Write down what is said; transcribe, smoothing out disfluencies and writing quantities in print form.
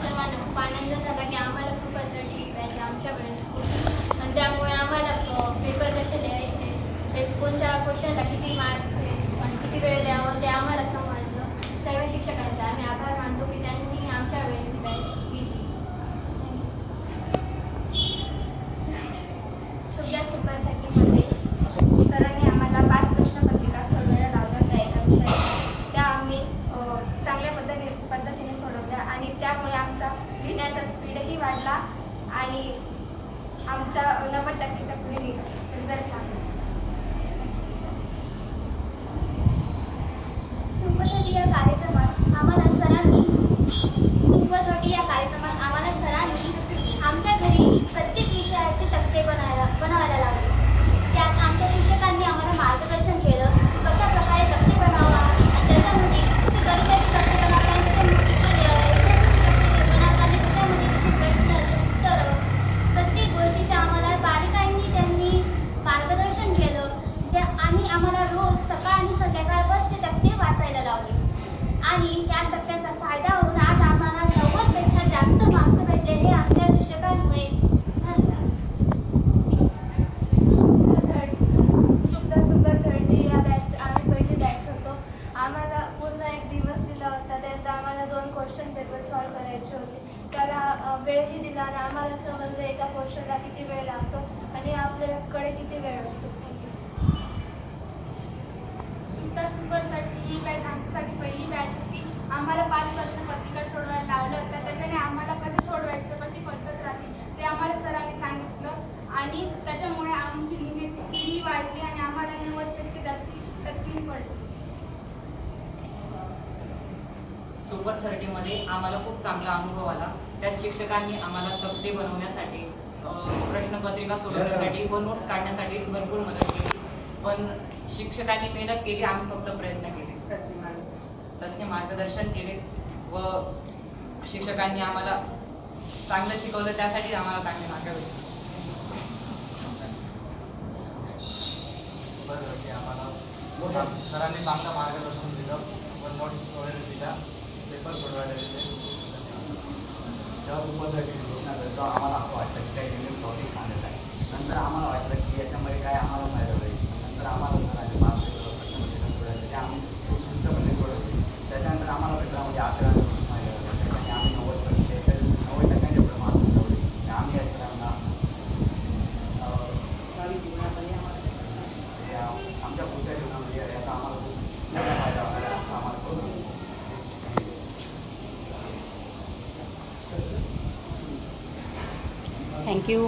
सर्वांना खूप आनंद झाला की आम्हाला सुपत्र टी पाहिजे आमच्या वेळेस खूप, आणि त्यामुळे आम्हाला पेपर कसे लिहायचे, ते कोणत्या क्वेश्चनला किती मार्क्स आहेत आणि किती वेळ द्यावं ते आम्हाला समजलं. सर्व शिक्षकांचा आम्ही आभार मानतो की त्यांनी आमच्या वेळेस ही बॅच केली. शुद्ध सुपर 30मध्ये सरांनी आम्हाला 5 प्रश्नपत्रिका सोडवायला लावल्या त्या एका विषयाच्या. त्या आम्ही चांगल्या पद्धतीने सोडवल्या आणि त्यामुळे आमचा लिहिण्याचा स्पीडही वाढला आणि आमचा 90%च्या पुढे रिझल्ट लागला. सुपर 30 या कार्यक्रमात आम्हाला सरांनी आमच्या घरी प्रत्येक विषयाचे तक्ते बनवायला लागले. त्यात आमच्या शिक्षकांनी आम्हाला मार्गदर्शन केलं की कशा प्रकारे तक्ते बनावा आणि त्याच्यामध्ये ते गणिताचे तक्ते बनवताना त्याच्यामध्ये किती प्रश्न उत्तरं प्रत्येक गोष्टीचे आम्हाला बारीकाईने त्यांनी मार्गदर्शन केलं आणि आम्हाला रोज सकाळ आणि संध्याकाळपास ते तक्ते वाचायला लावले आणि त्या तक्त्याचा फायदा होऊन आज आम्हाला 90पेक्षा जास्त मार्क्स भेटले हे आमच्या शिक्षकांमुळे. सुपर 30 या बॅच आम्ही पहिली बॅच होतो. आम्हाला पूर्ण एक दिवस दिला होता. त्यात आम्हाला 2 क्वेश्चन पेपर सॉल्व करायचे होते. त्याला वेळही दिला आणि आम्हाला समजलं एका क्वेश्चनला किती वेळ लागतो आणि आपल्याकडे किती वेळ असतो. सुपर 30 ही बॅच आमच्यासाठी पहिली बॅच होती. आम्हाला 5 प्रश्नपत्रिका सोडवायला लावलं होतं. त्याच्याने आम्हाला कसं सोडवायचं, कशी पद्धत राहते ते आम्हाला सरांनी सांगितलं आणि त्याच्यामुळे आमची लिहिण्याची स्पीडही वाढली आणि आम्हाला 90पेक्षा जास्ती टक्के पडले. सुपर 30मध्ये आम्हाला खूप चांगला अनुभव आला. त्यात शिक्षकांनी आम्हाला तक्ते बनवण्यासाठी, प्रश्नपत्रिका सोडवण्यासाठी व नोट्स काढण्यासाठी भरपूर मदत केली. पण शिक्षकांनी मेहनत केली, आम्ही फक्त प्रयत्न केले, तज्ञ मार्गदर्शन केले व शिक्षकांनी आम्हाला चांगलं शिकवलं, त्यासाठी आम्हाला चांगले मार्क भेटले. आम्हाला सरांनी चांगलं मार्गदर्शन दिलं व नोट्स वगैरे दिल्या, पेपर सोडवायला दिले. जेव्हा सुपर 30 आम्हाला असं वाटतं की काही नवीन टॉपिक सांगत आहे. नंतर आम्हाला वाटलं की याच्यामध्ये काय आम्हाला फायदा होईल. नंतर आम्हाला सरांनी प्रश्नपत्रिका सोडवायचे ते आम्ही शुद्धपणे सोडवले. त्याच्यानंतर आम्हाला पेपरामध्ये 11 फायदा झाला. त्याच्याने आम्ही 90%च्या पुढे मार्क्स मिळवले. आम्ही या सरांना आमच्या पुढच्या जीवनामध्ये याचा आम्हाला खूप मोठा फायदा होणार आहे असं आम्हाला कळून. थँक्यू.